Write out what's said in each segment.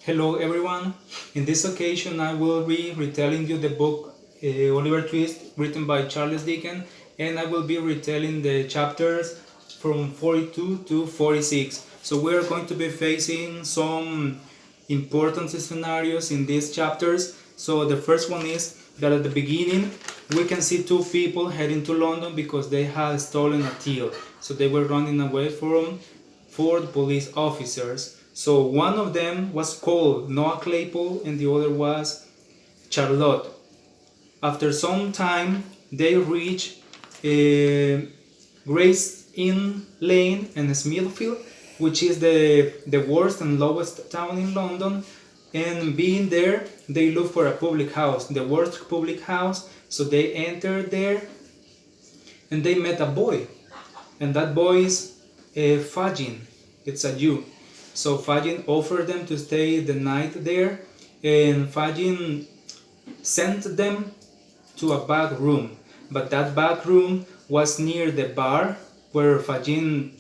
Hello everyone. In this occasion I will be retelling you the book Oliver Twist written by Charles Dickens, and I will be retelling the chapters from 42 to 46. So we are going to be facing some important scenarios in these chapters. So the first one is that at the beginning we can see two people heading to London because they had stolen a till. So they were running away from four police officers. So one of them was called Noah Claypole and the other was Charlotte. After some time, they reached Grace Inn Lane and Smithfield, which is the worst and lowest town in London. And being there, they looked for a public house, the worst public house. So they entered there and they met a boy. And that boy is Fagin. It's a Jew. So Fagin offered them to stay the night there, and Fagin sent them to a back room. But that back room was near the bar where Fagin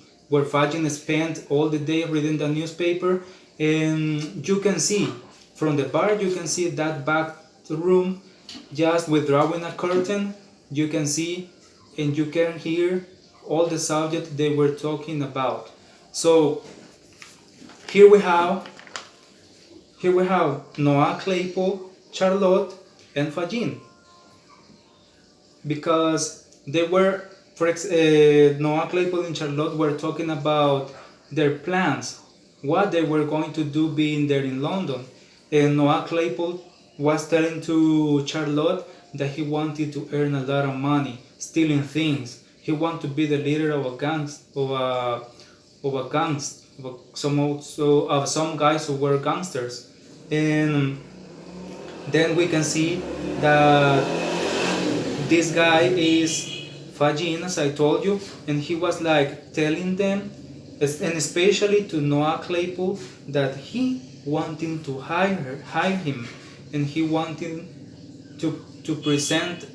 spent all the day reading the newspaper. And you can see from the bar, you can see that back room just withdrawing a curtain. You can see and you can hear all the subject they were talking about. So here we have Noah Claypole, Charlotte, and Fagin, because they were, Noah Claypole and Charlotte were talking about their plans, what they were going to do being there in London, and Noah Claypole was telling to Charlotte that he wanted to earn a lot of money stealing things. He wanted to be the leader of some guys who were gangsters. And then we can see that this guy is Fagin, as I told you, and he was like telling them, and especially to Noah Claypole, that he wanted to hire him, and he wanted to present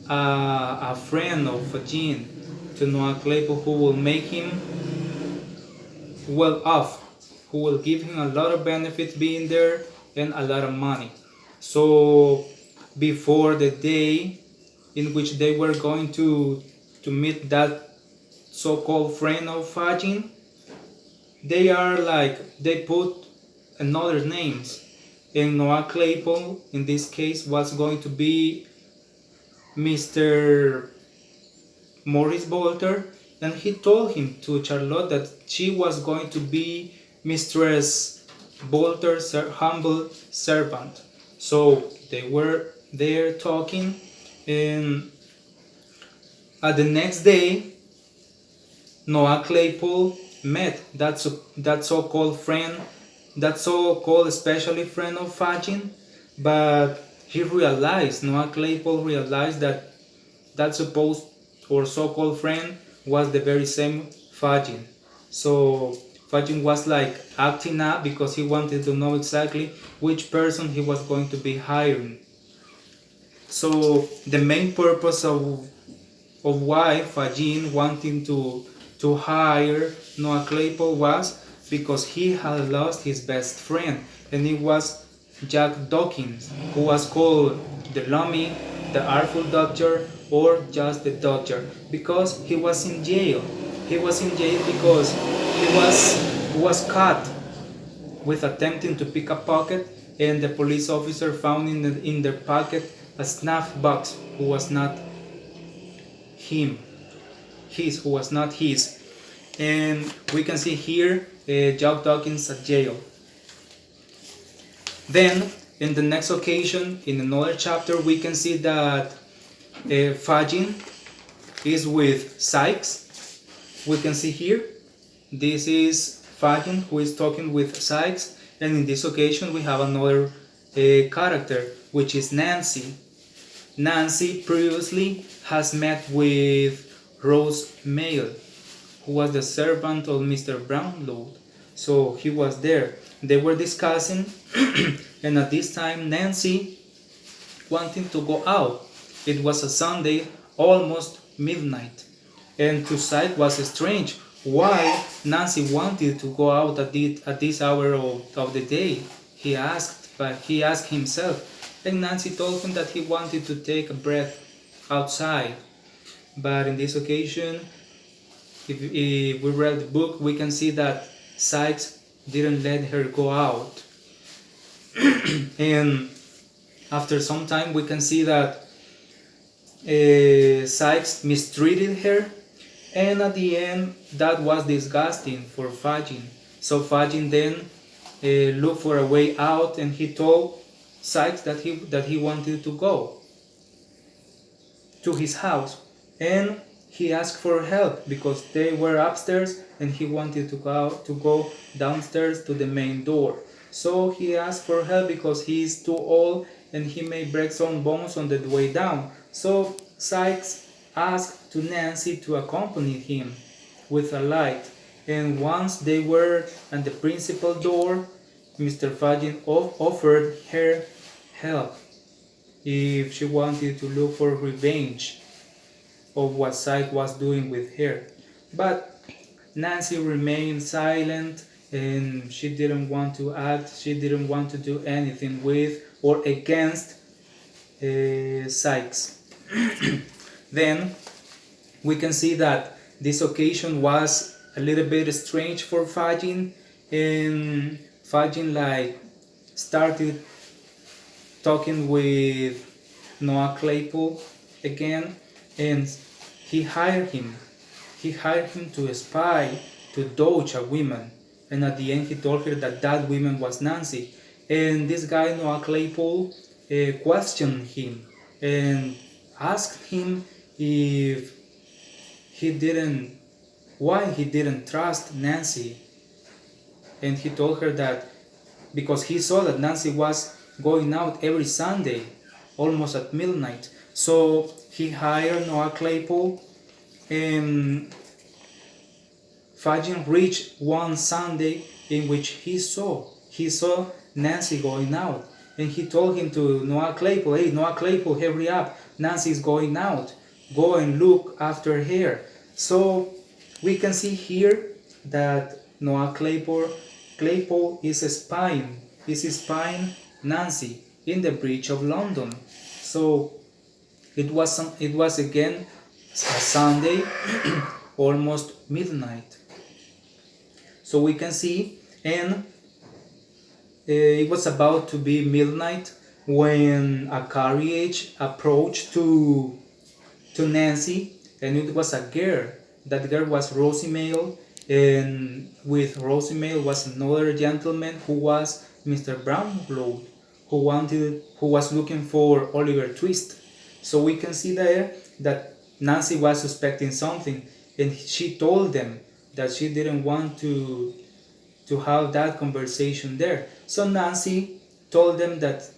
a friend of Fagin to Noah Claypole who will make him well off, who will give him a lot of benefits being there and a lot of money. So before the day in which they were going to meet that so-called friend of Fagin, they put another names, and Noah Claypole in this case was going to be Mr. Morris Bolter, and he told him to Charlotte that she was going to be Mistress Bolter's humble servant. So they were there talking, and at the next day, Noah Claypole met that so-called friend, that so-called especially friend of Fagin, but Noah Claypole realized that supposed or so-called friend was the very same Fagin. So Fagin was like acting up because he wanted to know exactly which person he was going to be hiring. So the main purpose of why Fagin wanted to hire Noah Claypole was because he had lost his best friend, and it was Jack Dawkins, who was called the Lummy, the Artful Doctor, or just the Doctor, because he was in jail. He was in jail because he was caught with attempting to pick a pocket, and the police officer found in their pocket a snuff box who was not his. And we can see here Jack Dawkins at jail. Then in the next occasion, in another chapter, we can see that Fagin is with Sykes. We can see here, this is Fagin who is talking with Sykes, and in this occasion we have another character, which is Nancy. Nancy previously has met with Rose Mail, who was the servant of Mr. Brownlow. So he was there. They were discussing, and at this time Nancy wanted to go out. It was a Sunday, almost midnight, and to Sykes was strange why Nancy wanted to go out at this hour of the day. he asked himself, and Nancy told him that he wanted to take a breath outside. But in this occasion, if we read the book, we can see that Sykes didn't let her go out. And after some time, we can see that Sykes mistreated her, and at the end, that was disgusting for Fagin. So Fagin then looked for a way out, and he told Sykes that he wanted to go to his house, and he asked for help because they were upstairs and he wanted to go downstairs to the main door. So he asked for help because he is too old and he may break some bones on the way down. So Sykes asked to Nancy to accompany him with a light, and once they were at the principal door, Mr. Fagin offered her help if she wanted to look for revenge of what Sykes was doing with her. But Nancy remained silent, and she didn't want to act, she didn't want to do anything with or against Sykes. Then we can see that this occasion was a little bit strange for Fagin, and Fagin started talking with Noah Claypool again, and he hired him to spy, to dodge a woman, and at the end he told her that woman was Nancy. And this guy Noah Claypool questioned him and asked him why he didn't trust Nancy. And he told her that because he saw that Nancy was going out every Sunday almost at midnight. So he hired Noah Claypool, and Fagin reached one Sunday in which he saw Nancy going out, and he told him to Noah Claypool, "Hey, Noah Claypool, hurry up! Nancy's going out. Go and look after her." So we can see here that Noah Claypool is spying Nancy in the Bridge of London. So it was again a Sunday, almost midnight. So we can see, and it was about to be midnight when a carriage approached to Nancy, and it was a girl. That girl was Rosie Mail, and with Rosie Mail was another gentleman who was Mr. Brownlow, who was looking for Oliver Twist. So we can see there that Nancy was suspecting something, and she told them that she didn't want to have that conversation there. So Nancy told them that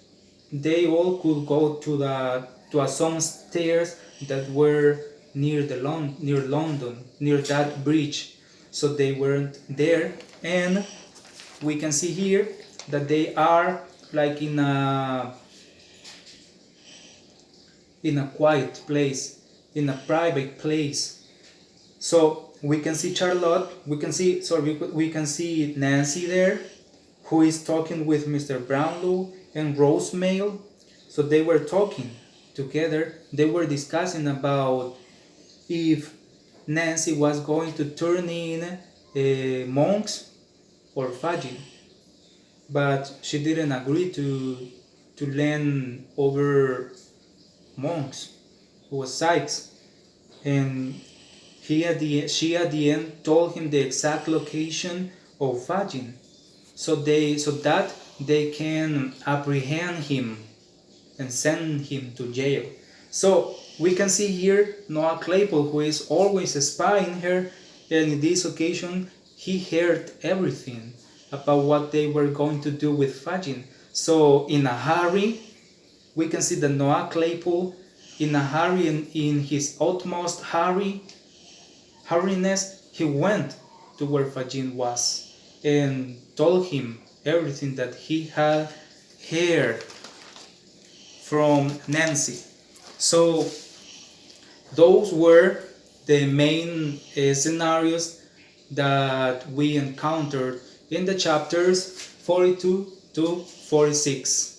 they all could go to some stairs that were near London, near that bridge. So they weren't there, and we can see here that they are like in a quiet place, in a private place. So we can see we can see Nancy there, who is talking with Mr. Brownlow and Rose Mail. So they were talking together. They were discussing about if Nancy was going to turn in monks or Fagin, but she didn't agree to lend over monks, who was Sykes, and she at the end told him the exact location of Fagin, so that they can apprehend him and send him to jail. So we can see here Noah Claypool, who is always spying her, and in this occasion he heard everything about what they were going to do with Fagin. So in a hurry, we can see that Noah Claypool, in a hurry and in his utmost hurriness, he went to where Fagin was and told him everything that he had heard from Nancy. So those were the main scenarios that we encountered in the chapters 42 to 46.